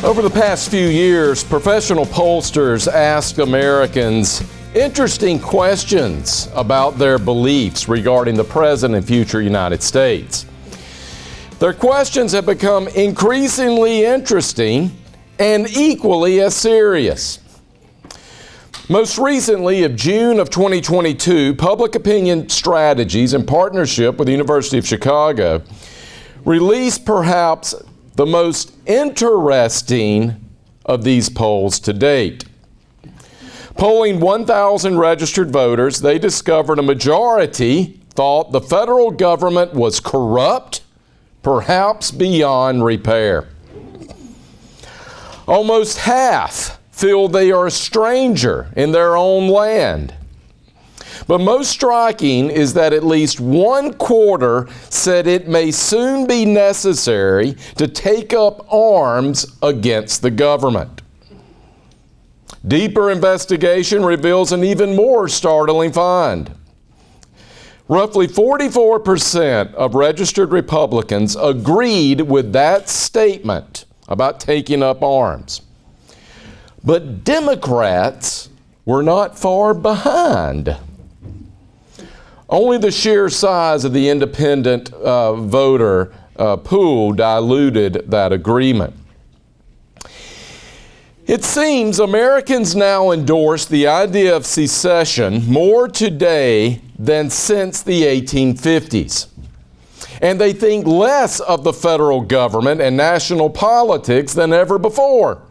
Over the past few years, professional pollsters ask Americans interesting questions about their beliefs regarding the present and future United States. Their questions have become increasingly interesting and equally as serious. Most recently, of June of 2022, Public Opinion Strategies, in partnership with the University of Chicago, released perhaps the most interesting of these polls to date. Polling 1,000 registered voters, they discovered a majority thought the federal government was corrupt, perhaps beyond repair. Almost half feel they are a stranger in their own land. But most striking is that at least 1/4 said it may soon be necessary to take up arms against the government. Deeper investigation reveals an even more startling find. Roughly 44% of registered Republicans agreed with that statement about taking up arms. But Democrats were not far behind. Only the sheer size of the independent voter pool diluted that agreement. It seems Americans now endorse the idea of secession more today than since the 1850s. And they think less of the federal government and national politics than ever before.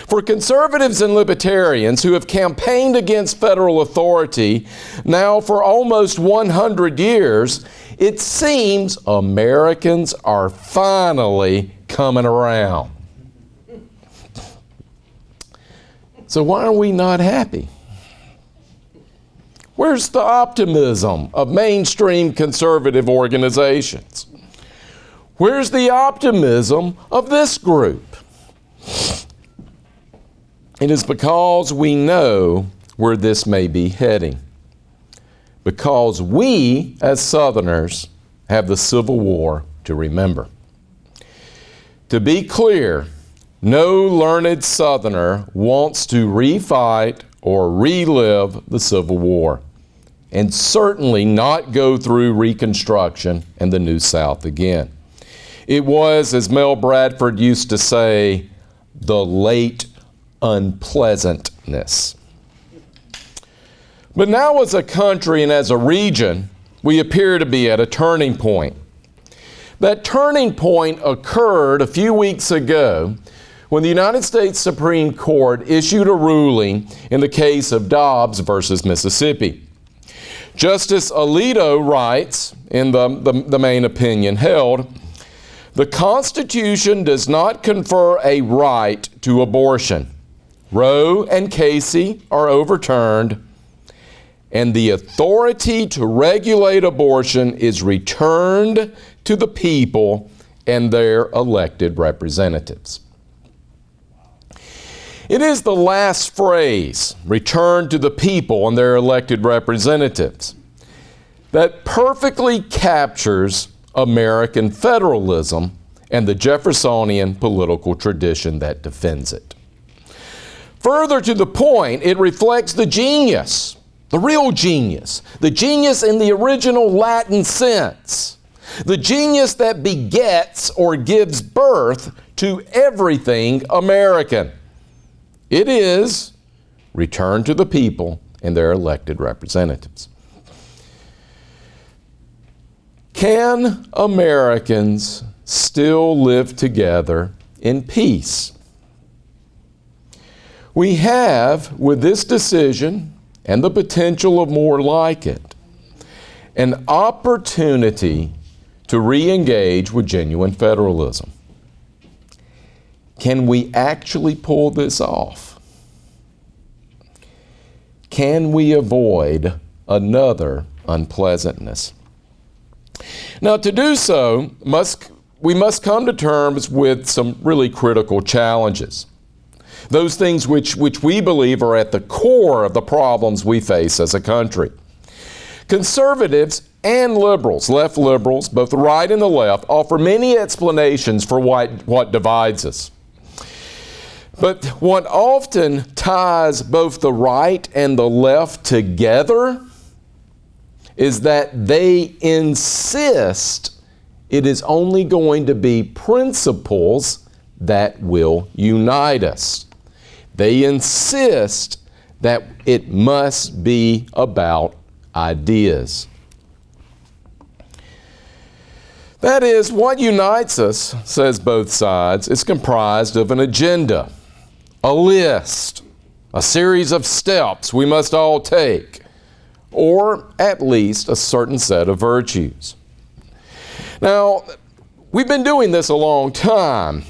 For conservatives and libertarians who have campaigned against federal authority now for almost 100 years, it seems Americans are finally coming around. So why are we not happy? Where's the optimism of mainstream conservative organizations? Where's the optimism of this group? It is because we know where this may be heading. Because we, as Southerners, have the Civil War to remember. To be clear, no learned Southerner wants to refight or relive the Civil War, and certainly not go through Reconstruction and the New South again. It was, as Mel Bradford used to say, the late unpleasantness. But now as a country and as a region, we appear to be at a turning point. That turning point occurred a few weeks ago when the United States Supreme Court issued a ruling in the case of Dobbs versus Mississippi. Justice Alito writes in the main opinion held, "The Constitution does not confer a right to abortion. Roe and Casey are overturned, and the authority to regulate abortion is returned to the people and their elected representatives." It is the last phrase, "returned to the people and their elected representatives," that perfectly captures American federalism and the Jeffersonian political tradition that defends it. Further to the point, it reflects the genius, the real genius, the genius in the original Latin sense, the genius that begets or gives birth to everything American. It is return to the people and their elected representatives. Can Americans still live together in peace? We have, with this decision and the potential of more like it, an opportunity to re-engage with genuine federalism. Can we actually pull this off? Can we avoid another unpleasantness? Now, to do so, we must come to terms with some really critical challenges. Those things which we believe are at the core of the problems we face as a country. Conservatives and liberals, left liberals, both the right and the left, offer many explanations for what divides us. But what often ties both the right and the left together is that they insist it is only going to be principles that will unite us. They insist that it must be about ideas. That is, what unites us, says both sides, is comprised of an agenda, a list, a series of steps we must all take, or at least a certain set of virtues. Now, we've been doing this a long time.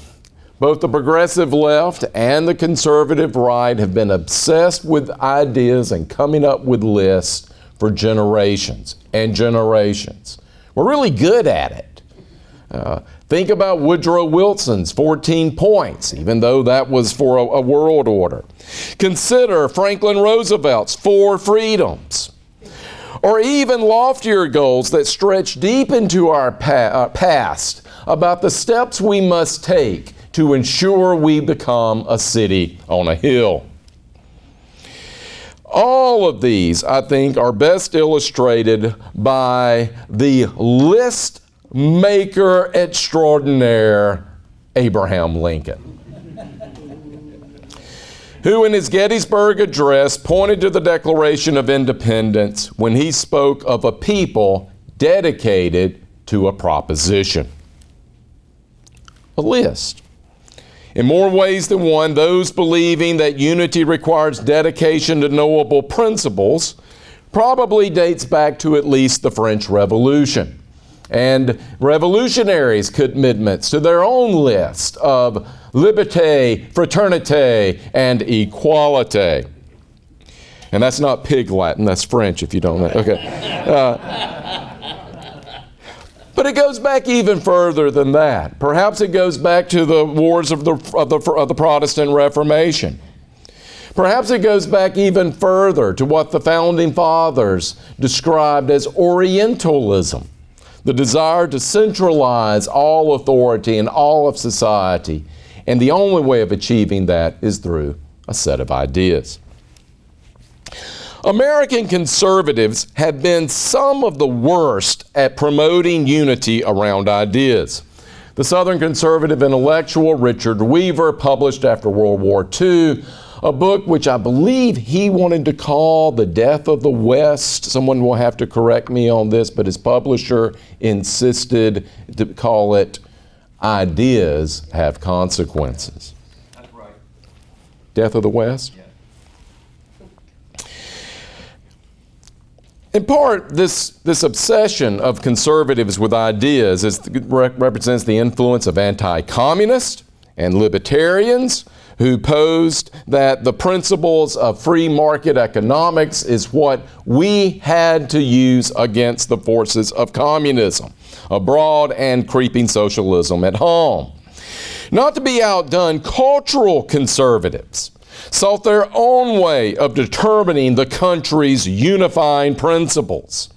Both the progressive left and the conservative right have been obsessed with ideas and coming up with lists for generations and generations. We're really good at it. Think about Woodrow Wilson's 14 points, even though that was for a world order. Consider Franklin Roosevelt's 4 freedoms, or even loftier goals that stretch deep into our past about the steps we must take to ensure we become a city on a hill. All of these, I think, are best illustrated by the list maker extraordinaire, Abraham Lincoln, who in his Gettysburg Address pointed to the Declaration of Independence when he spoke of a people dedicated to a proposition. A list. In more ways than one, those believing that unity requires dedication to knowable principles probably dates back to at least the French Revolution and revolutionaries' commitments to their own list of liberté, fraternité, and equality. And that's not Pig Latin, that's French if you don't know. Okay. But it goes back even further than that. Perhaps it goes back to the wars of the Protestant Reformation. Perhaps it goes back even further to what the Founding Fathers described as Orientalism, the desire to centralize all authority in all of society. And the only way of achieving that is through a set of ideas. American conservatives have been some of the worst at promoting unity around ideas. The Southern conservative intellectual Richard Weaver published after World War II a book which I believe he wanted to call The Death of the West. Someone will have to correct me on this, but his publisher insisted to call it Ideas Have Consequences. That's right. Death of the West? Yeah. In part, this obsession of conservatives with ideas represents the influence of anti-communists and libertarians who posed that the principles of free market economics is what we had to use against the forces of communism abroad and creeping socialism at home. Not to be outdone, cultural conservatives sought their own way of determining the country's unifying principles.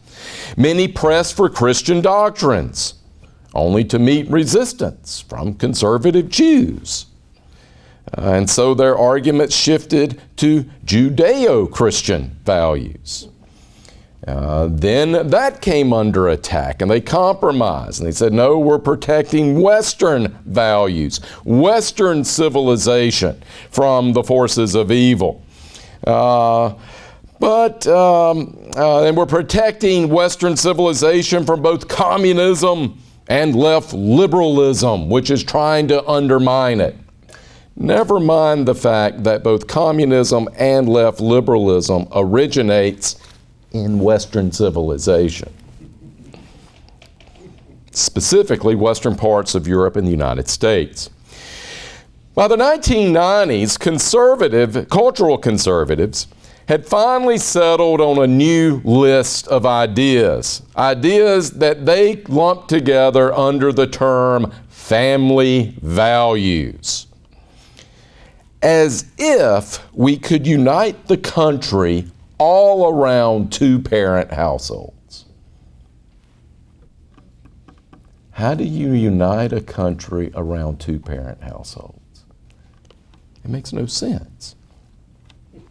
Many pressed for Christian doctrines, only to meet resistance from conservative Jews. And so their arguments shifted to Judeo-Christian values. Then that came under attack, and they compromised. And they said, no, we're protecting Western values, Western civilization from the forces of evil. And we're protecting Western civilization from both communism and left liberalism, which is trying to undermine it. Never mind the fact that both communism and left liberalism originates in Western civilization, specifically Western parts of Europe and the United States. By the 1990s, cultural conservatives had finally settled on a new list of ideas that they lumped together under the term family values, as if we could unite the country all around two-parent households. How do you unite a country around two-parent households? It makes no sense.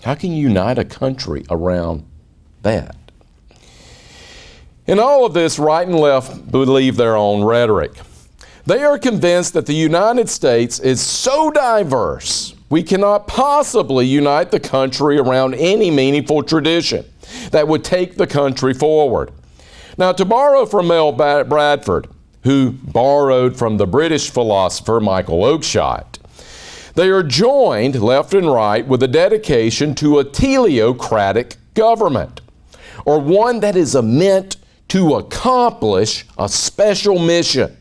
How can you unite a country around that? In all of this, right and left believe their own rhetoric. They are convinced that the United States is so diverse, we cannot possibly unite the country around any meaningful tradition that would take the country forward. Now, to borrow from Mel Bradford, who borrowed from the British philosopher Michael Oakeshott, they are joined, left and right, with a dedication to a teleocratic government, or one that is meant to accomplish a special mission.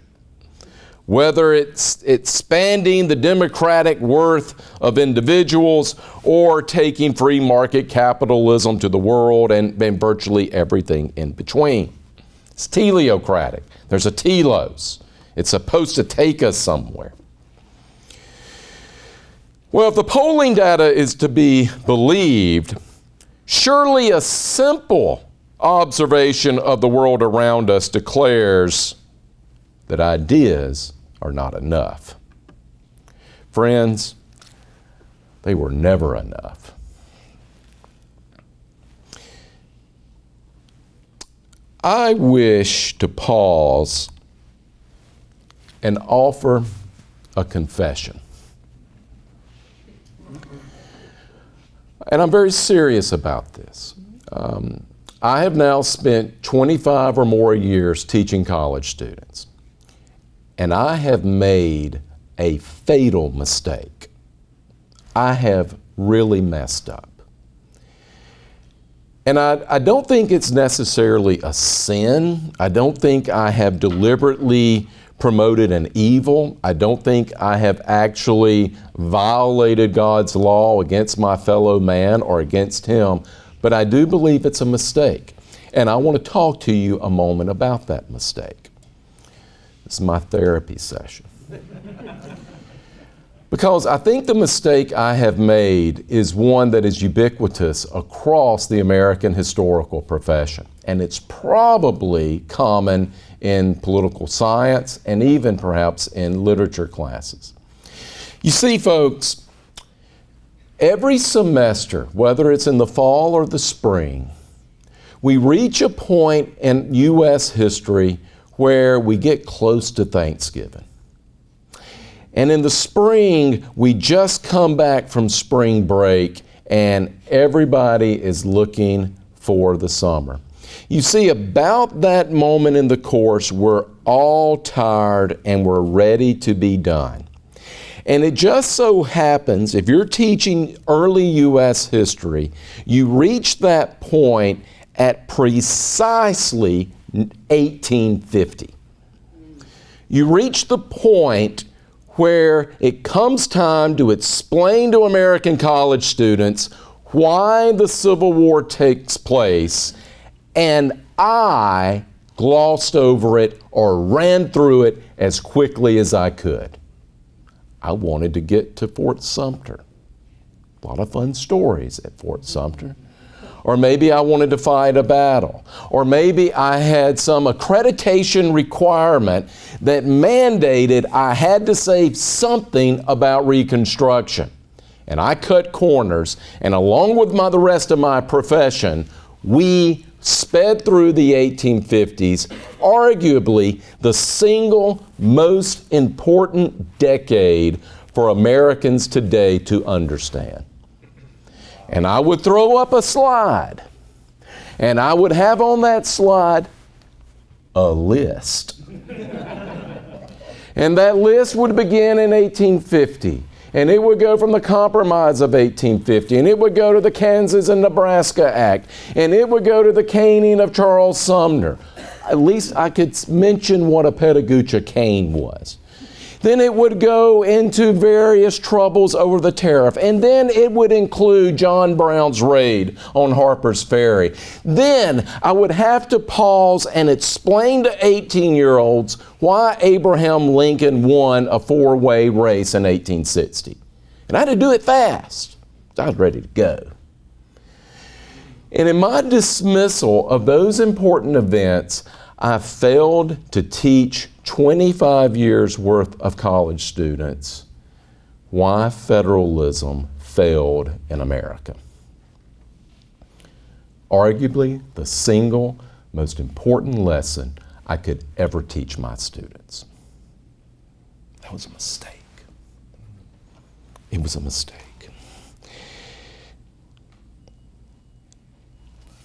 Whether it's expanding the democratic worth of individuals or taking free market capitalism to the world and virtually everything in between. It's teleocratic. There's a telos. It's supposed to take us somewhere. Well, if the polling data is to be believed, surely a simple observation of the world around us declares that ideas are not enough. Friends, they were never enough. I wish to pause and offer a confession. And I'm very serious about this. I have now spent 25 or more years teaching college students, and I have made a fatal mistake. I have really messed up. And I don't think it's necessarily a sin. I don't think I have deliberately promoted an evil. I don't think I have actually violated God's law against my fellow man or against him, but I do believe it's a mistake. And I want to talk to you a moment about that mistake. This is my therapy session. Because I think the mistake I have made is one that is ubiquitous across the American historical profession. And it's probably common in political science and even perhaps in literature classes. You see, folks, every semester, whether it's in the fall or the spring, we reach a point in U.S. history where we get close to Thanksgiving. And in the spring, we just come back from spring break and everybody is looking for the summer. You see, about that moment in the course, we're all tired and we're ready to be done. And it just so happens, if you're teaching early U.S. history, you reach that point at precisely 1850. You reach the point where it comes time to explain to American college students why the Civil War takes place, and I glossed over it or ran through it as quickly as I could. I wanted to get to Fort Sumter. A lot of fun stories at Fort Sumter. Or maybe I wanted to fight a battle. Or maybe I had some accreditation requirement that mandated I had to say something about Reconstruction. And I cut corners, and along with the rest of my profession, we sped through the 1850s, arguably the single most important decade for Americans today to understand. And I would throw up a slide, and I would have on that slide a list. And that list would begin in 1850. And it would go from the Compromise of 1850, and it would go to the Kansas and Nebraska Act, and it would go to the caning of Charles Sumner. At least I could mention what a Petagucha cane was. Then it would go into various troubles over the tariff, and then it would include John Brown's raid on Harper's Ferry. Then I would have to pause and explain to 18-year-olds why Abraham Lincoln won a four-way race in 1860. And I had to do it fast. I was ready to go. And in my dismissal of those important events, I failed to teach 25 years worth of college students why federalism failed in America. Arguably the single most important lesson I could ever teach my students. That was a mistake. It was a mistake.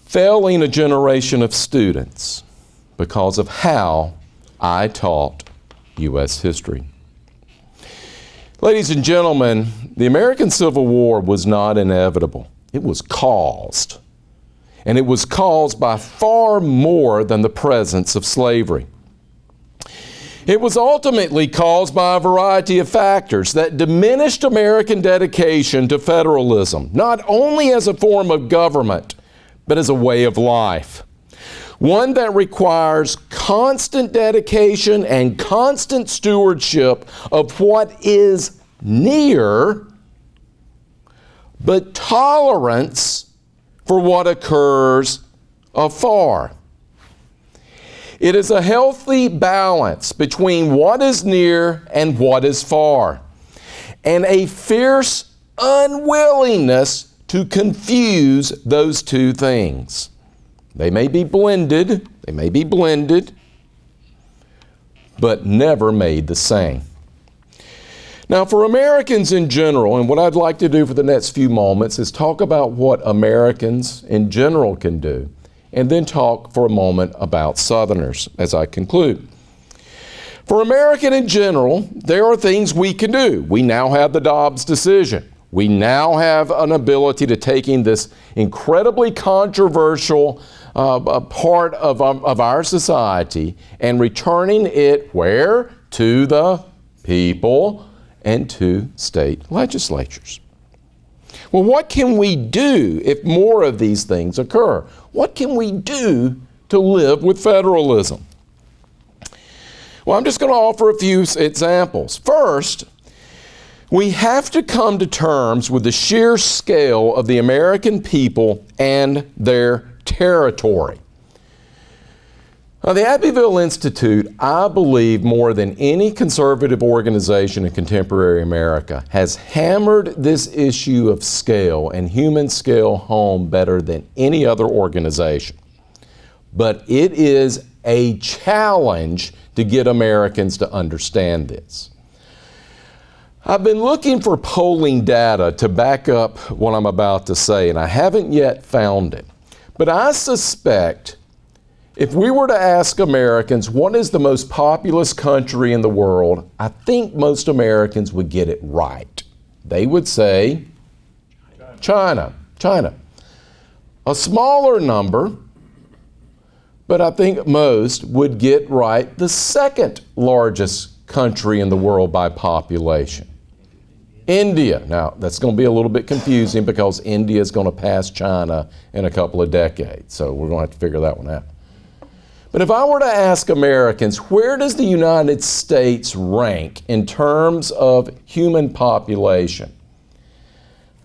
Failing a generation of students because of how I taught U.S. history. Ladies and gentlemen, the American Civil War was not inevitable. It was caused. And it was caused by far more than the presence of slavery. It was ultimately caused by a variety of factors that diminished American dedication to federalism, not only as a form of government, but as a way of life. One that requires constant dedication and constant stewardship of what is near, but tolerance for what occurs afar. It is a healthy balance between what is near and what is far, and a fierce unwillingness to confuse those two things. They may be blended, but never made the same. Now, for Americans in general, and what I'd like to do for the next few moments is talk about what Americans in general can do, and then talk for a moment about Southerners as I conclude. For American in general, there are things we can do. We now have the Dobbs decision. We now have an ability to taking this incredibly controversial part of our society and returning it where? To the people and to state legislatures. Well, what can we do if more of these things occur? What can we do to live with federalism? Well, I'm just going to offer a few examples. First, we have to come to terms with the sheer scale of the American people and their territory. Now, the Abbeville Institute, I believe more than any conservative organization in contemporary America, has hammered this issue of scale and human scale home better than any other organization. But it is a challenge to get Americans to understand this. I've been looking for polling data to back up what I'm about to say, and I haven't yet found it. But I suspect if we were to ask Americans what is the most populous country in the world, I think most Americans would get it right. They would say China. A smaller number, but I think most would get right the second largest country in the world by population. India. Now, that's going to be a little bit confusing because India is going to pass China in a couple of decades, so we're going to have to figure that one out. But if I were to ask Americans, where does the United States rank in terms of human population?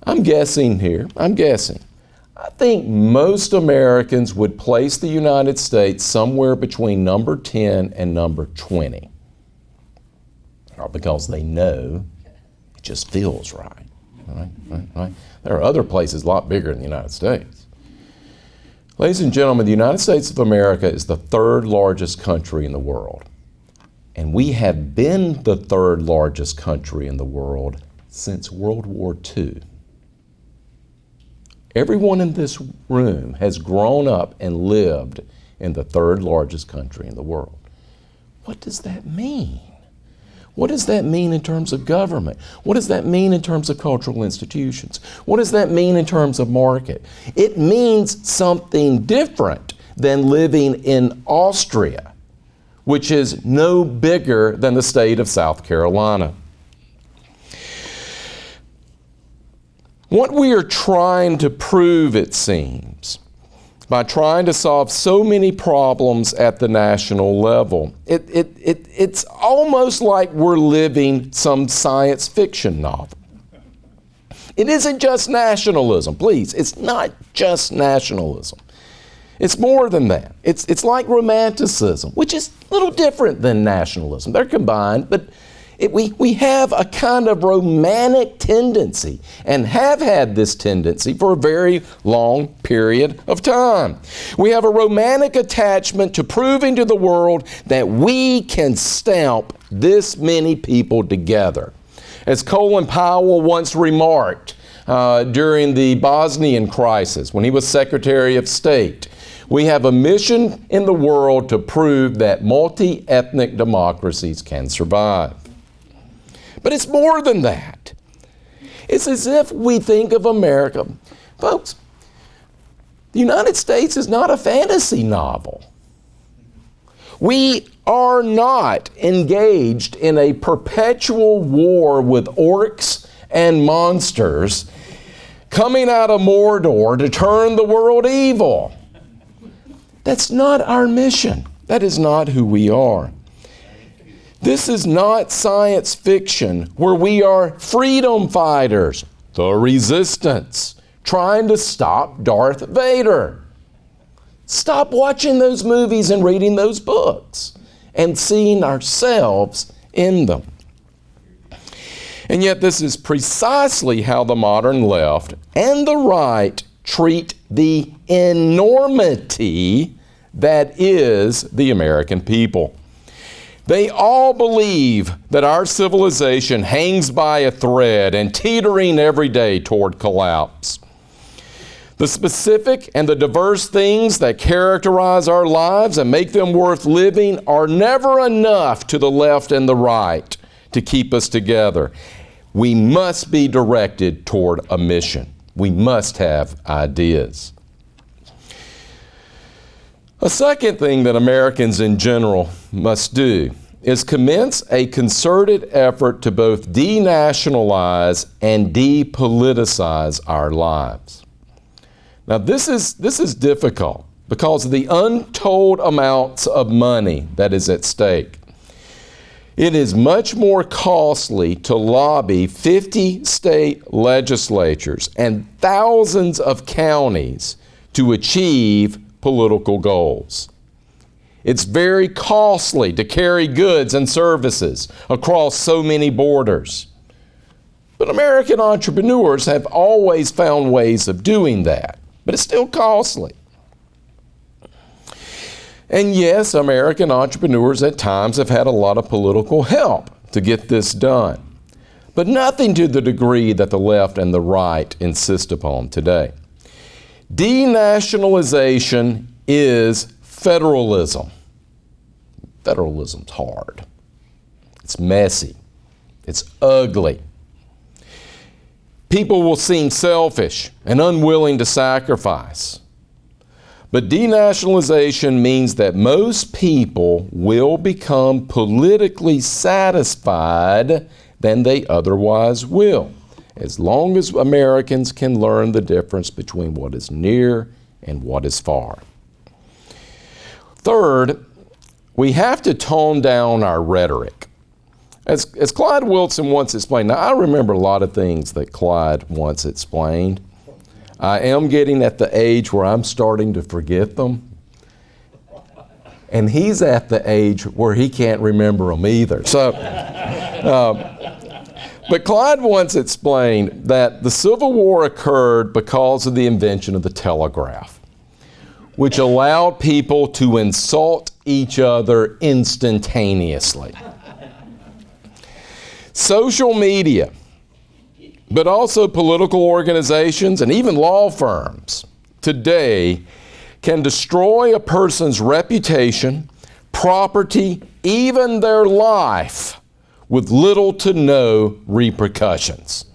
I'm guessing here. I think most Americans would place the United States somewhere between number 10 and number 20. Not because they know, it just feels right. Right? There are other places a lot bigger than the United States. Ladies and gentlemen, the United States of America is the third largest country in the world. And we have been the third largest country in the world since World War II. Everyone in this room has grown up and lived in the third largest country in the world. What does that mean? What does that mean in terms of government? What does that mean in terms of cultural institutions? What does that mean in terms of market? It means something different than living in Austria, which is no bigger than the state of South Carolina. What we are trying to prove, it seems, by trying to solve so many problems at the national level, it's almost like we're living some science fiction novel. It isn't just nationalism, please. It's not just nationalism. It's more than that. It's like romanticism, which is a little different than nationalism. They're combined, but We have a kind of romantic tendency and have had this tendency for a very long period of time. We have a romantic attachment to proving to the world that we can stamp this many people together. As Colin Powell once remarked during the Bosnian crisis when he was Secretary of State, we have a mission in the world to prove that multi-ethnic democracies can survive. But it's more than that. It's as if we think of America. Folks, the United States is not a fantasy novel. We are not engaged in a perpetual war with orcs and monsters coming out of Mordor to turn the world evil. That's not our mission. That is not who we are. This is not science fiction where we are freedom fighters, the resistance, trying to stop Darth Vader. Stop watching those movies and reading those books and seeing ourselves in them. And yet this is precisely how the modern left and the right treat the enormity that is the American people. They all believe that our civilization hangs by a thread and teetering every day toward collapse. The specific and the diverse things that characterize our lives and make them worth living are never enough to the left and the right to keep us together. We must be directed toward a mission. We must have ideas. A second thing that Americans in general must do is commence a concerted effort to both denationalize and depoliticize our lives. Now this is difficult because of the untold amounts of money that is at stake. It is much more costly to lobby 50 state legislatures and thousands of counties to achieve political goals. It's very costly to carry goods and services across so many borders. But American entrepreneurs have always found ways of doing that, but it's still costly. And yes, American entrepreneurs at times have had a lot of political help to get this done, but nothing to the degree that the left and the right insist upon today. Denationalization is federalism. Federalism's hard. It's messy. It's ugly. People will seem selfish and unwilling to sacrifice. But denationalization means that most people will become politically satisfied than they otherwise will, as long as Americans can learn the difference between what is near and what is far. Third, we have to tone down our rhetoric. As Clyde Wilson once explained, now I remember a lot of things that Clyde once explained. I am getting at the age where I'm starting to forget them. And he's at the age where he can't remember them either. So, but Clyde once explained that the Civil War occurred because of the invention of the telegraph, which allowed people to insult each other instantaneously. Social media, but also political organizations and even law firms today can destroy a person's reputation, property, even their life with little to no repercussions.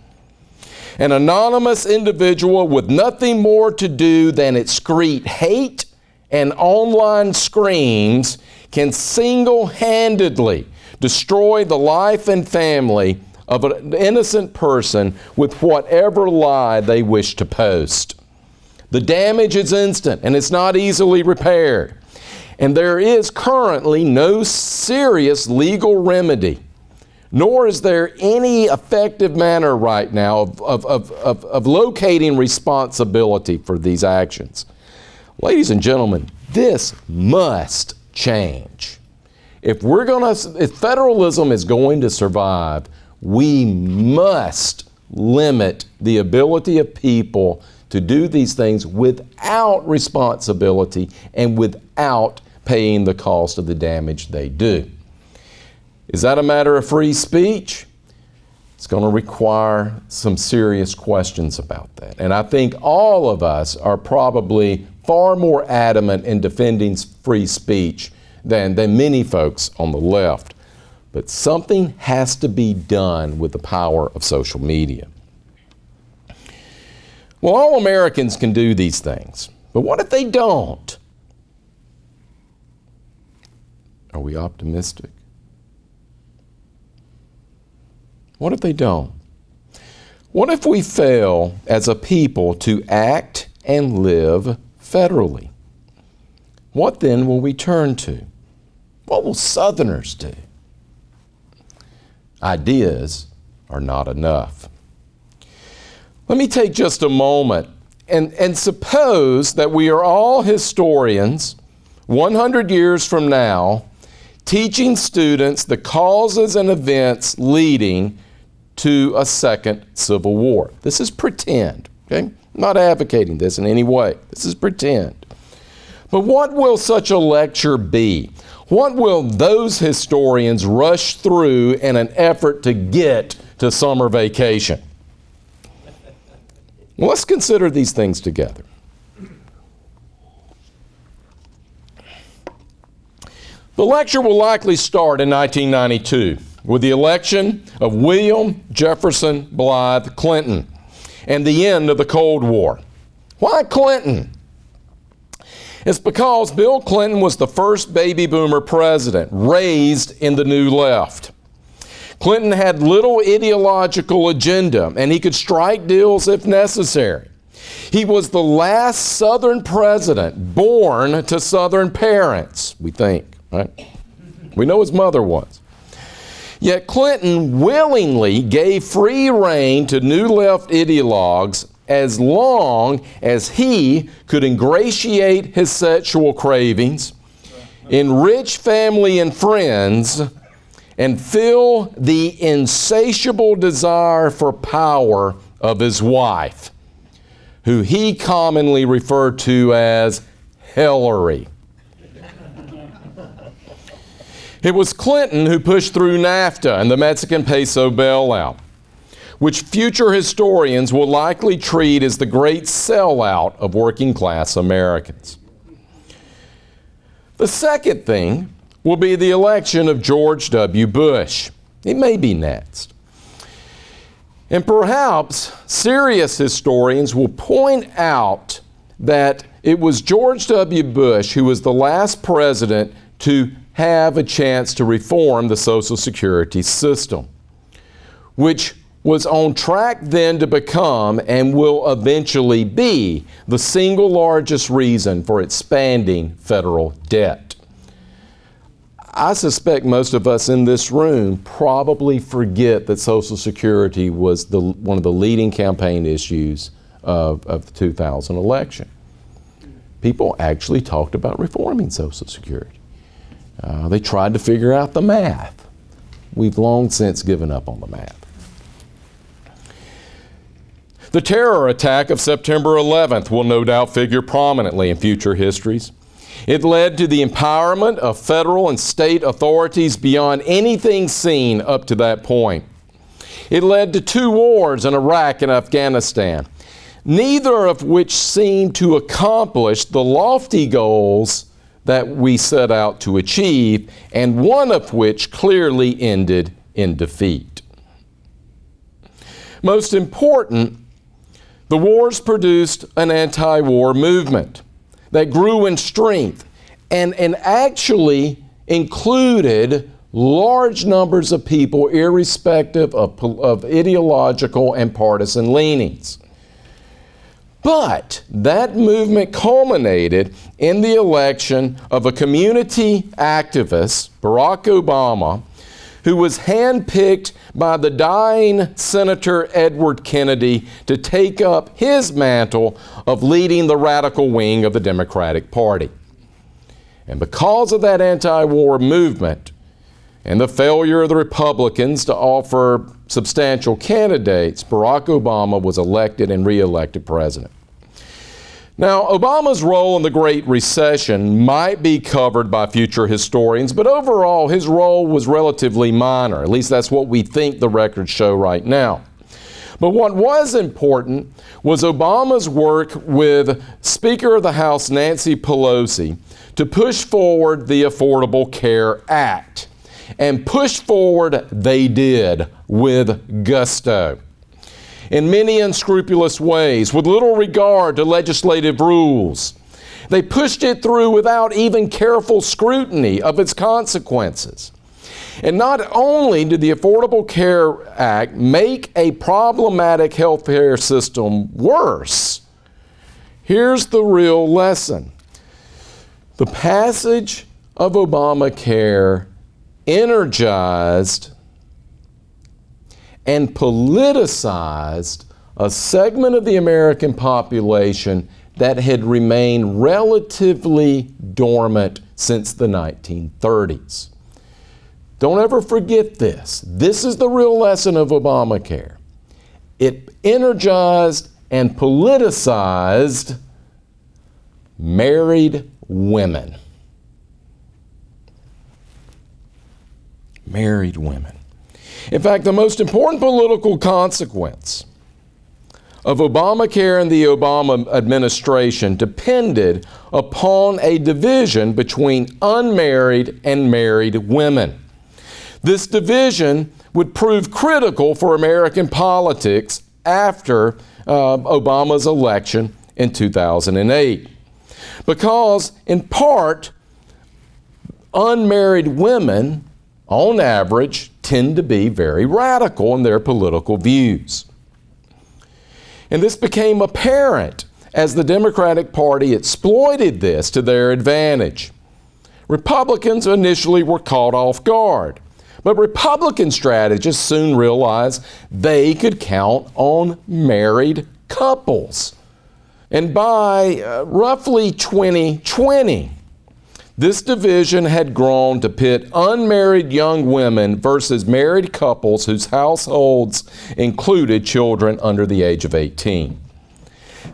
An anonymous individual with nothing more to do than excrete hate and online screams can single-handedly destroy the life and family of an innocent person with whatever lie they wish to post. The damage is instant and it's not easily repaired. And there is currently no serious legal remedy, nor is there any effective manner right now of locating responsibility for these actions. Ladies and gentlemen, this must change. If federalism is going to survive, we must limit the ability of people to do these things without responsibility and without paying the cost of the damage they do. Is that a matter of free speech? It's going to require some serious questions about that. And I think all of us are probably far more adamant in defending free speech than many folks on the left. But something has to be done with the power of social media. Well, all Americans can do these things, but what if they don't? Are we optimistic? What if they don't? What if we fail as a people to act and live federally? What then will we turn to? What will Southerners do? Ideas are not enough. Let me take just a moment and suppose that we are all historians 100 years from now teaching students the causes and events leading to a second Civil War. This is pretend, okay? I'm not advocating this in any way. This is pretend. But what will such a lecture be? What will those historians rush through in an effort to get to summer vacation? Well, let's consider these things together. The lecture will likely start in 1992 with the election of William Jefferson Blythe Clinton and the end of the Cold War. Why Clinton? It's because Bill Clinton was the first baby boomer president raised in the New Left. Clinton had little ideological agenda, and he could strike deals if necessary. He was the last Southern president born to Southern parents, we think, right? We know his mother was. Yet Clinton willingly gave free rein to New Left ideologues as long as he could ingratiate his sexual cravings, enrich family and friends, and fill the insatiable desire for power of his wife, who he commonly referred to as Hillary. It was Clinton who pushed through NAFTA and the Mexican peso bailout, which future historians will likely treat as the great sellout of working class Americans. The second thing will be the election of George W. Bush. It may be next. And perhaps serious historians will point out that it was George W. Bush who was the last president to have a chance to reform the Social Security system, which was on track then to become and will eventually be the single largest reason for expanding federal debt. I suspect most of us in this room probably forget that Social Security was one of the leading campaign issues of the 2000 election. People actually talked about reforming Social Security. They tried to figure out the math. We've long since given up on the math. The terror attack of September 11th will no doubt figure prominently in future histories. It led to the empowerment of federal and state authorities beyond anything seen up to that point. It led to 2 wars in Iraq and Afghanistan, neither of which seemed to accomplish the lofty goals that we set out to achieve, and one of which clearly ended in defeat. Most important, the wars produced an anti-war movement that grew in strength and actually included large numbers of people irrespective of ideological and partisan leanings. But that movement culminated in the election of a community activist, Barack Obama, who was handpicked by the dying Senator Edward Kennedy to take up his mantle of leading the radical wing of the Democratic Party. And because of that anti-war movement and the failure of the Republicans to offer substantial candidates, Barack Obama was elected and re-elected president. Now, Obama's role in the Great Recession might be covered by future historians, but overall his role was relatively minor. At least that's what we think the records show right now. But what was important was Obama's work with Speaker of the House Nancy Pelosi to push forward the Affordable Care Act. And push forward they did with gusto. In many unscrupulous ways, with little regard to legislative rules. They pushed it through without even careful scrutiny of its consequences. And not only did the Affordable Care Act make a problematic health care system worse, here's the real lesson. The passage of Obamacare energized and politicized a segment of the American population that had remained relatively dormant since the 1930s. Don't ever forget this. This is the real lesson of Obamacare. It energized and politicized married women. Married women. In fact, the most important political consequence of Obamacare and the Obama administration depended upon a division between unmarried and married women. This division would prove critical for American politics after Obama's election in 2008. Because, in part, unmarried women, on average, tend to be very radical in their political views. And this became apparent as the Democratic Party exploited this to their advantage. Republicans initially were caught off guard, but Republican strategists soon realized they could count on married couples. And by roughly 2020, this division had grown to pit unmarried young women versus married couples whose households included children under the age of 18.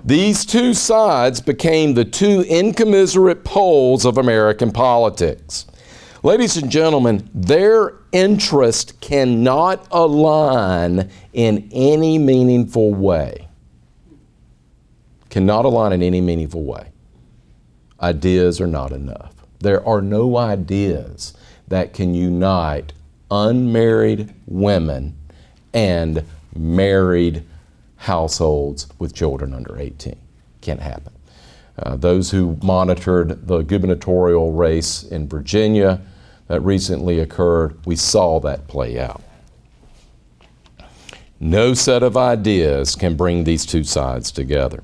These two sides became the two incommensurate poles of American politics. Ladies and gentlemen, their interest cannot align in any meaningful way. Cannot align in any meaningful way. Ideas are not enough. There are no ideas that can unite unmarried women and married households with children under 18. Can't happen. Those who monitored the gubernatorial race in Virginia that recently occurred, we saw that play out. No set of ideas can bring these two sides together.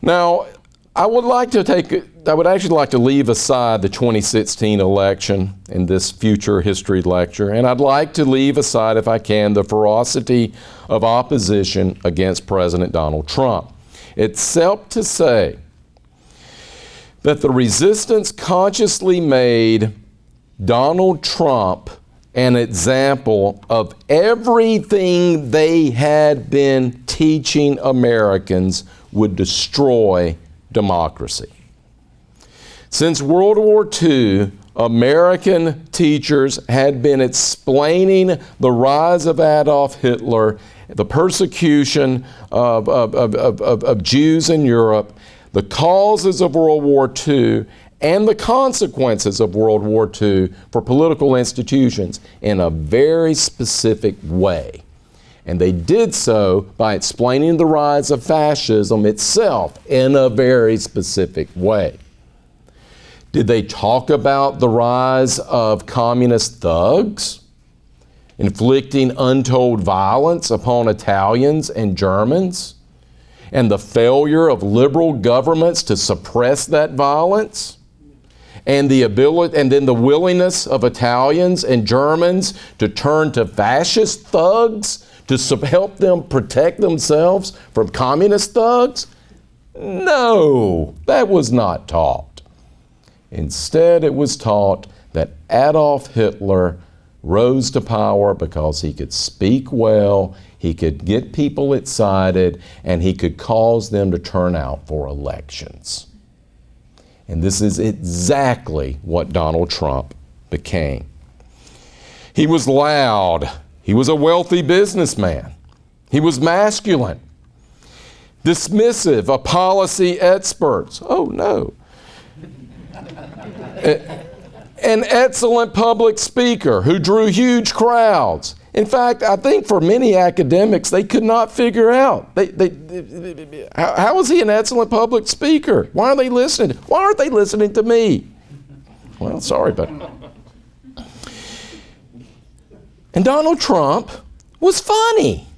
Now, I would actually like to leave aside the 2016 election in this future history lecture, and I'd like to leave aside, if I can, the ferocity of opposition against President Donald Trump. Except to say that the resistance consciously made Donald Trump an example of everything they had been teaching Americans would destroy democracy. Since World War II, American teachers had been explaining the rise of Adolf Hitler, the persecution of Jews in Europe, the causes of World War II, and the consequences of World War II for political institutions in a very specific way. And they did so by explaining the rise of fascism itself in a very specific way. Did they talk about the rise of communist thugs, inflicting untold violence upon Italians and Germans, and the failure of liberal governments to suppress that violence, and then the willingness of Italians and Germans to turn to fascist thugs to help them protect themselves from communist thugs? No, that was not taught. Instead, it was taught that Adolf Hitler rose to power because he could speak well, he could get people excited, and he could cause them to turn out for elections. And this is exactly what Donald Trump became. He was loud. He was a wealthy businessman. He was masculine, dismissive of policy experts. Oh, no. An excellent public speaker who drew huge crowds. In fact, I think for many academics, they could not figure out. How is he an excellent public speaker? Why are they listening? Why aren't they listening to me? Well, sorry, but... And Donald Trump was funny.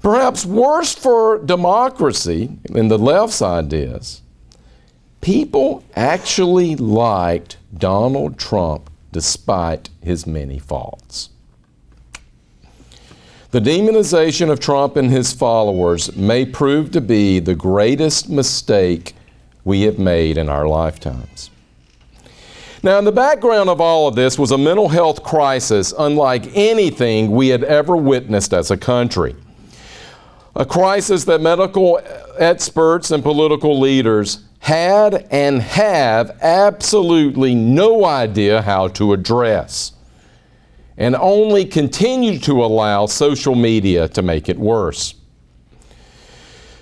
Perhaps worse for democracy, and the left's ideas, people actually liked Donald Trump despite his many faults. The demonization of Trump and his followers may prove to be the greatest mistake we have made in our lifetimes. Now, in the background of all of this was a mental health crisis unlike anything we had ever witnessed as a country. A crisis that medical experts and political leaders had and have absolutely no idea how to address, and only continue to allow social media to make it worse.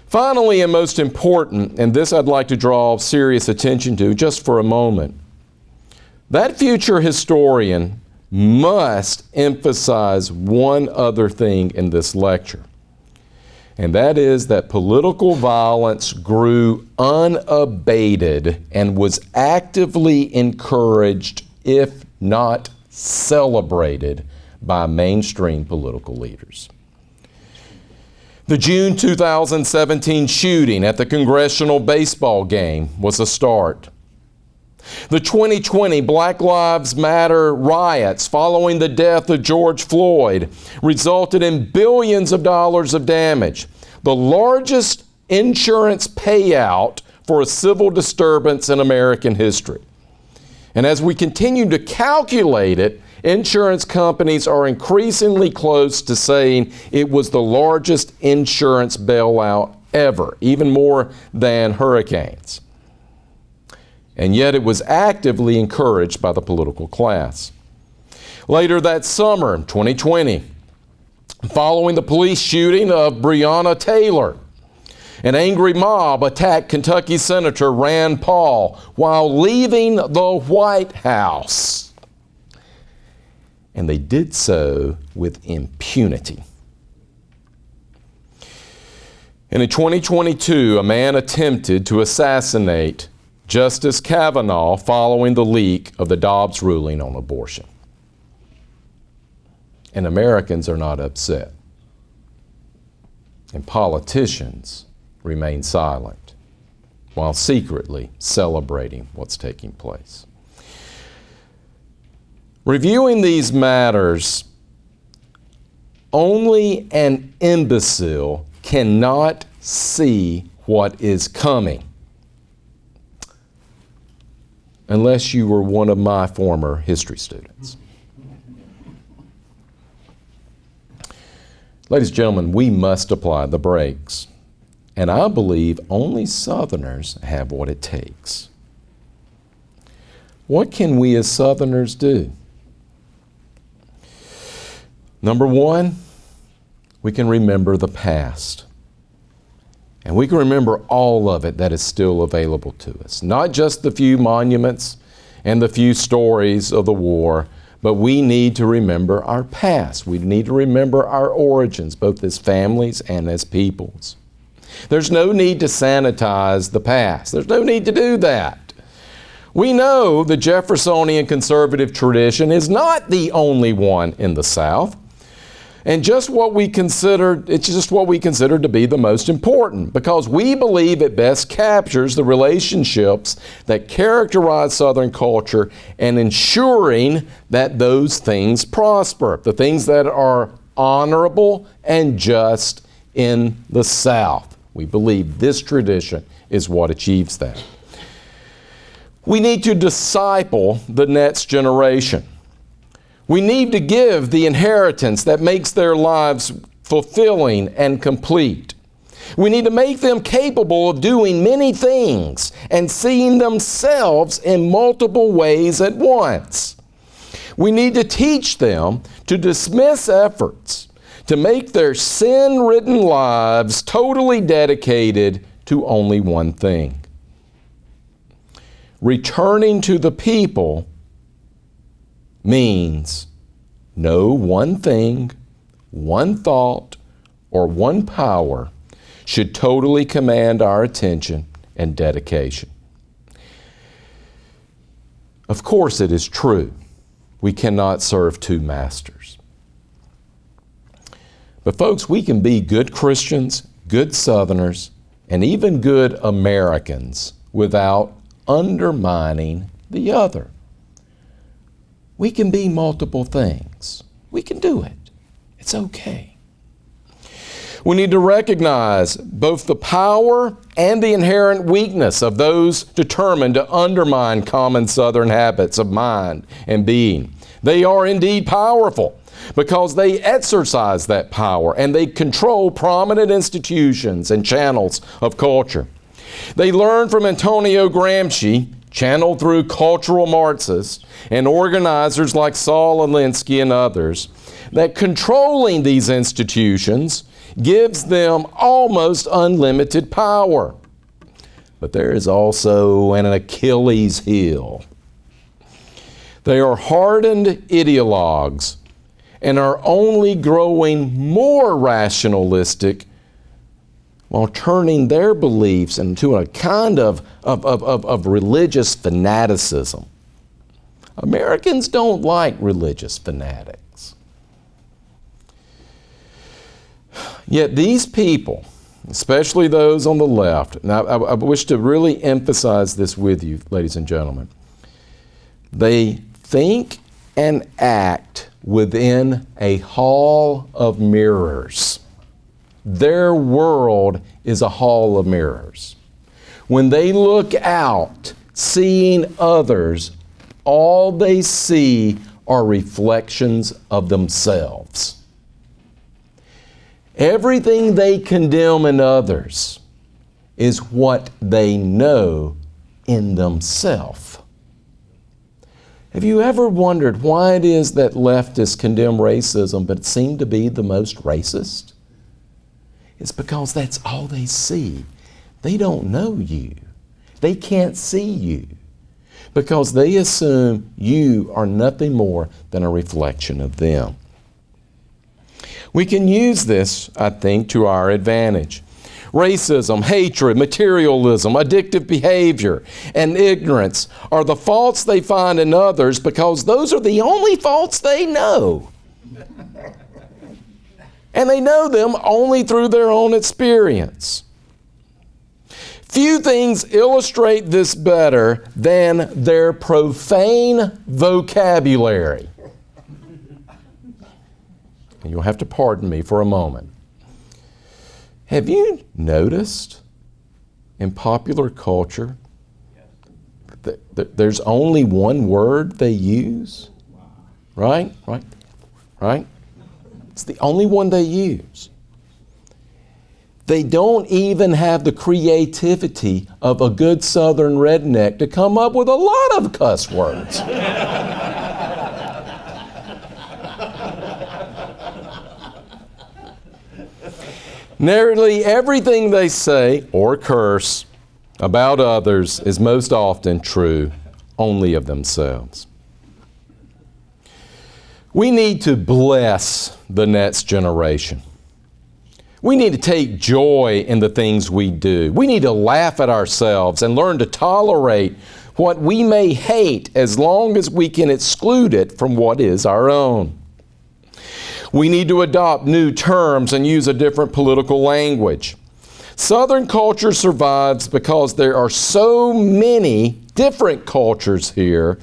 Finally, and most important, and this I'd like to draw serious attention to just for a moment, that future historian must emphasize one other thing in this lecture. And that is that political violence grew unabated and was actively encouraged, if not celebrated, by mainstream political leaders. The June 2017 shooting at the congressional baseball game was a start. The 2020 Black Lives Matter riots following the death of George Floyd resulted in billions of dollars of damage, the largest insurance payout for a civil disturbance in American history. And as we continue to calculate it, insurance companies are increasingly close to saying it was the largest insurance bailout ever, even more than hurricanes. And yet it was actively encouraged by the political class. Later that summer, 2020, following the police shooting of Breonna Taylor, an angry mob attacked Kentucky Senator Rand Paul while leaving the White House. And they did so with impunity. And in 2022, a man attempted to assassinate Justice Kavanaugh following the leak of the Dobbs ruling on abortion. And Americans are not upset. And politicians remain silent while secretly celebrating what's taking place. Reviewing these matters, only an imbecile cannot see what is coming, unless you were one of my former history students. Ladies and gentlemen, we must apply the brakes. And I believe only Southerners have what it takes. What can we as Southerners do? Number one, we can remember the past. And we can remember all of it that is still available to us. Not just the few monuments and the few stories of the war, but we need to remember our past. We need to remember our origins, both as families and as peoples. There's no need to sanitize the past. There's no need to do that. We know the Jeffersonian conservative tradition is not the only one in the South. And it's just what we consider to be the most important, because we believe it best captures the relationships that characterize Southern culture and ensuring that those things prosper, the things that are honorable and just in the South. We believe this tradition is what achieves that. We need to disciple the next generation. We need to give the inheritance that makes their lives fulfilling and complete. We need to make them capable of doing many things and seeing themselves in multiple ways at once. We need to teach them to dismiss efforts to make their sin-ridden lives totally dedicated to only one thing. Returning to the people means no one thing, one thought, or one power should totally command our attention and dedication. Of course, it is true we cannot serve two masters. But folks, we can be good Christians, good Southerners, and even good Americans without undermining the other. We can be multiple things. We can do it. It's okay. We need to recognize both the power and the inherent weakness of those determined to undermine common Southern habits of mind and being. They are indeed powerful because they exercise that power and they control prominent institutions and channels of culture. They learn from Antonio Gramsci, channeled through cultural Marxists and organizers like Saul Alinsky and others, that controlling these institutions gives them almost unlimited power. But there is also an Achilles heel. They are hardened ideologues and are only growing more rationalistic while turning their beliefs into a kind of religious fanaticism. Americans don't like religious fanatics. Yet these people, especially those on the left, and I wish to really emphasize this with you, ladies and gentlemen, they think and act within a hall of mirrors. Their world is a hall of mirrors. When they look out, seeing others, all they see are reflections of themselves. Everything they condemn in others is what they know in themselves. Have you ever wondered why it is that leftists condemn racism but seem to be the most racist? It's because that's all they see. They don't know you. They can't see you because they assume you are nothing more than a reflection of them. We can use this, I think, to our advantage. Racism, hatred, materialism, addictive behavior, and ignorance are the faults they find in others because those are the only faults they know. And they know them only through their own experience. Few things illustrate this better than their profane vocabulary. And you'll have to pardon me for a moment. Have you noticed in popular culture that there's only one word they use? Right? It's the only one they use. They don't even have the creativity of a good Southern redneck to come up with a lot of cuss words. Nearly everything they say or curse about others is most often true only of themselves. We need to bless the next generation. We need to take joy in the things we do. We need to laugh at ourselves and learn to tolerate what we may hate as long as we can exclude it from what is our own. We need to adopt new terms and use a different political language. Southern culture survives because there are so many different cultures here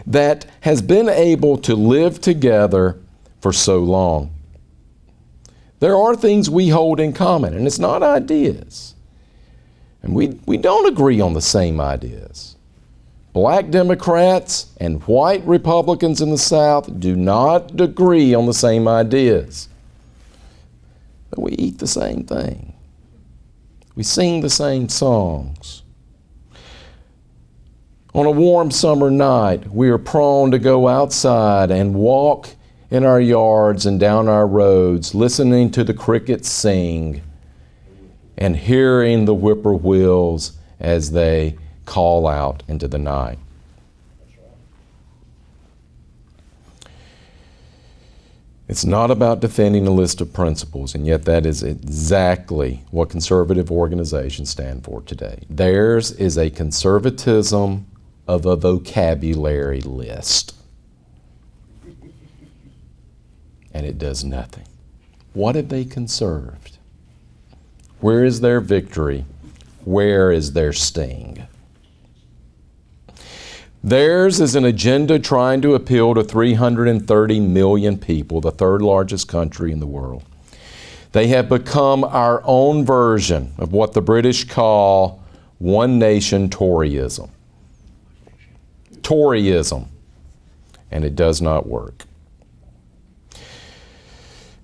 that has been able to live together for so long. There are things we hold in common, and it's not ideas. And we don't agree on the same ideas. Black Democrats and white Republicans in the South do not agree on the same ideas. But we eat the same thing. We sing the same songs. On a warm summer night, we are prone to go outside and walk in our yards and down our roads, listening to the crickets sing and hearing the whippoorwills as they call out into the night. It's not about defending a list of principles, and yet that is exactly what conservative organizations stand for today. Theirs is a conservatism of a vocabulary list. And it does nothing. What have they conserved? Where is their victory? Where is their sting? Theirs is an agenda trying to appeal to 330 million people, the third largest country in the world. They have become our own version of what the British call one nation Toryism. Toryism. And it does not work.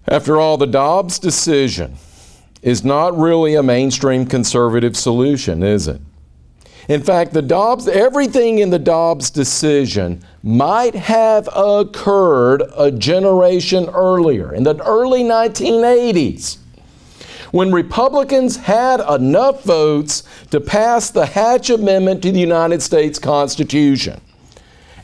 After all, the Dobbs decision is not really a mainstream conservative solution, is it? In fact, everything in the Dobbs decision might have occurred a generation earlier, in the early 1980s, when Republicans had enough votes to pass the Hatch Amendment to the United States Constitution.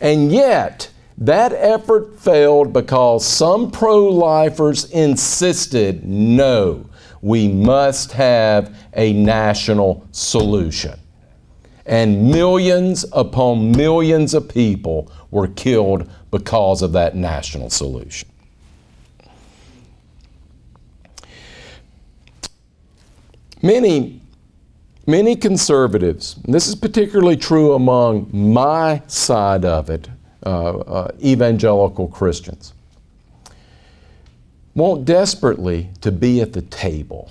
And yet, that effort failed because some pro-lifers insisted, no, we must have a national solution. And millions upon millions of people were killed because of that national solution. Many conservatives, and this is particularly true among my side of it, evangelical Christians, want desperately to be at the table.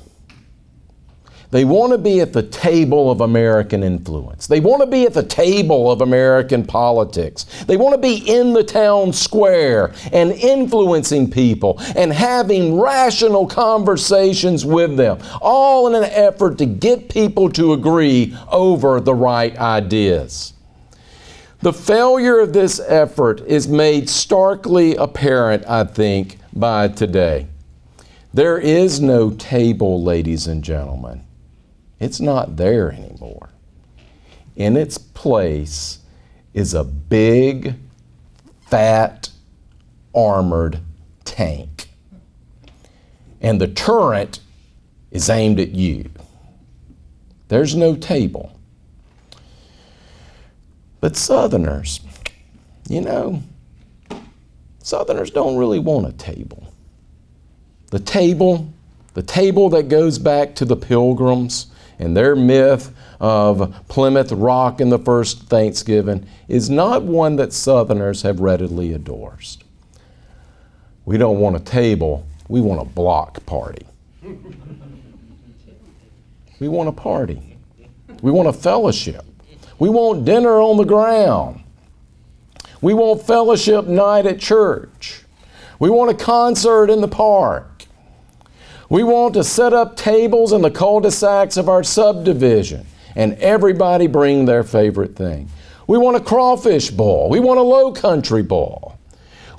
They want to be at the table of American influence. They want to be at the table of American politics. They want to be in the town square and influencing people and having rational conversations with them, all in an effort to get people to agree over the right ideas. The failure of this effort is made starkly apparent, I think, by today. There is no table, ladies and gentlemen. It's not there anymore. In its place is a big, fat, armored tank. And the turret is aimed at you. There's no table. But Southerners, Southerners don't really want a table. The table that goes back to the Pilgrims and their myth of Plymouth Rock and the first Thanksgiving is not one that Southerners have readily endorsed. We don't want a table, we want a block party. We want a party. We want a fellowship. We want dinner on the ground. We want fellowship night at church. We want a concert in the park. We want to set up tables in the cul-de-sacs of our subdivision and everybody bring their favorite thing. We want a crawfish bowl. We want a low country bowl.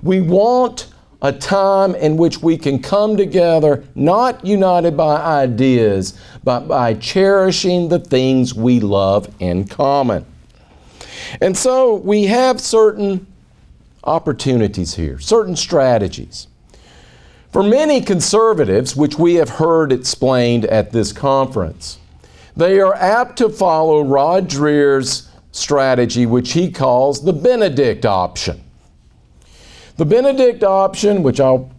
We want a time in which we can come together, not united by ideas, but by cherishing the things we love in common. And so we have certain opportunities here, certain strategies. For many conservatives, which we have heard explained at this conference, they are apt to follow Rod Dreher's strategy, which he calls the Benedict option. The Benedict option, which I'll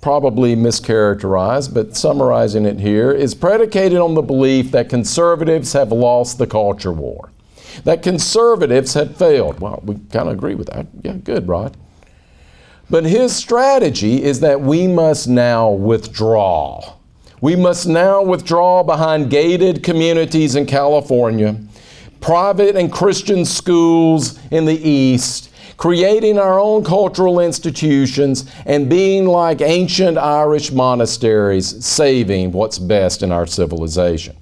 probably mischaracterize, but summarizing it here, is predicated on the belief that conservatives have lost the culture war, that conservatives had failed. Well, we kind of agree with that. Yeah, good, Rod. But his strategy is that we must now withdraw. We must now withdraw behind gated communities in California, private and Christian schools in the East, creating our own cultural institutions, and being like ancient Irish monasteries, saving what's best in our civilization.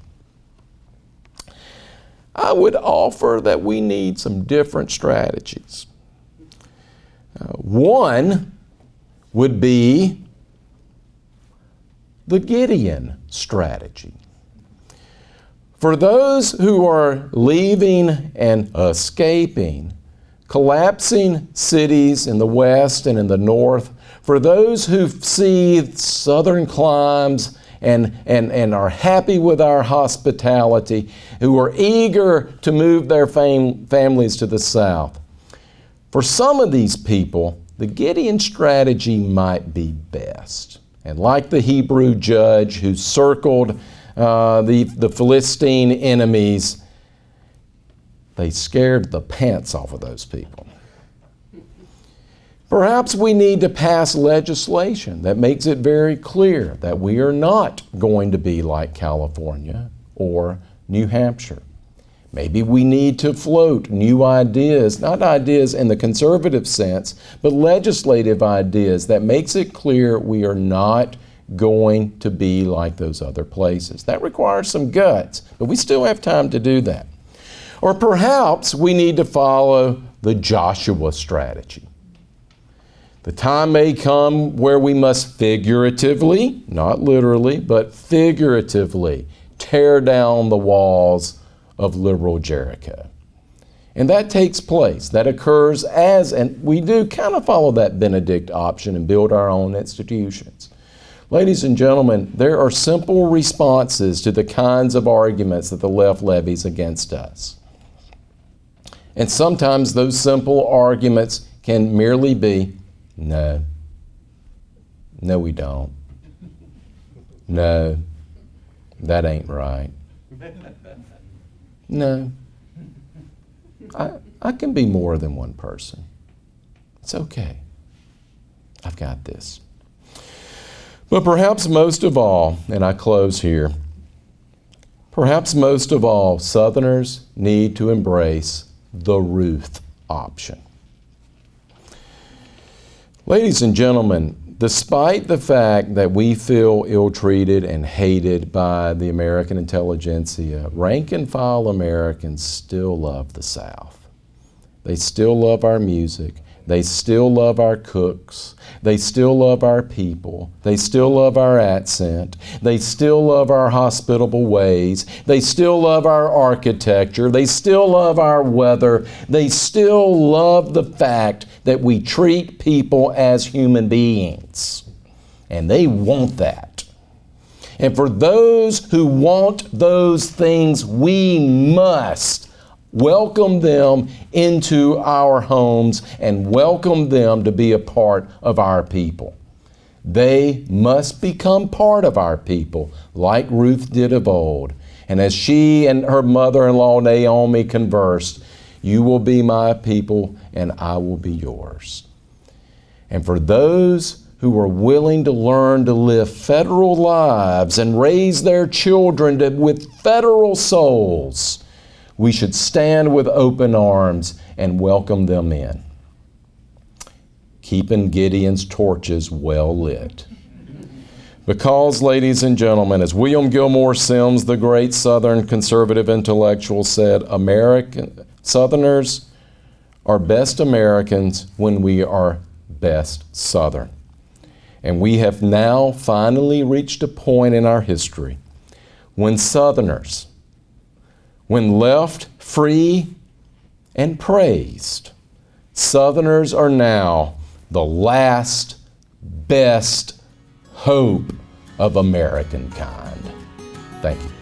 I would offer that we need some different strategies. One would be the Gideon strategy. For those who are leaving and escaping, collapsing cities in the West and in the North, for those who see southern climes and are happy with our hospitality, who are eager to move their families to the South, for some of these people, the Gideon strategy might be best. And like the Hebrew judge who circled the Philistine enemies, they scared the pants off of those people. Perhaps we need to pass legislation that makes it very clear that we are not going to be like California or New Hampshire. Maybe we need to float new ideas, not ideas in the conservative sense, but legislative ideas that makes it clear we are not going to be like those other places. That requires some guts, but we still have time to do that. Or perhaps we need to follow the Joshua strategy. The time may come where we must figuratively, not literally, but figuratively tear down the walls of liberal Jericho. And that takes place, that occurs and we do kind of follow that Benedict option and build our own institutions. Ladies and gentlemen, there are simple responses to the kinds of arguments that the left levies against us. And sometimes those simple arguments can merely be, no, we don't. No, that ain't right. No, I can be more than one person. It's okay. I've got this. But perhaps most of all, and I close here, perhaps most of all, Southerners need to embrace the Ruth option. Ladies and gentlemen, despite the fact that we feel ill-treated and hated by the American intelligentsia, rank-and-file Americans still love the South. They still love our music. They still love our cooks. They still love our people. They still love our accent. They still love our hospitable ways. They still love our architecture. They still love our weather. They still love the fact that we treat people as human beings. And they want that. And for those who want those things, we must welcome them into our homes and welcome them to be a part of our people. They must become part of our people, like Ruth did of old. And as she and her mother-in-law Naomi conversed, you will be my people and I will be yours. And for those who are willing to learn to live federal lives and raise their children with federal souls, we should stand with open arms and welcome them in, keeping Gideon's torches well lit. Because, ladies and gentlemen, as William Gilmore Simms, the great Southern conservative intellectual, said, Southerners are best Americans when we are best Southern. And we have now finally reached a point in our history when Southerners, when left free and praised, Southerners are now the last best hope of American kind. Thank you.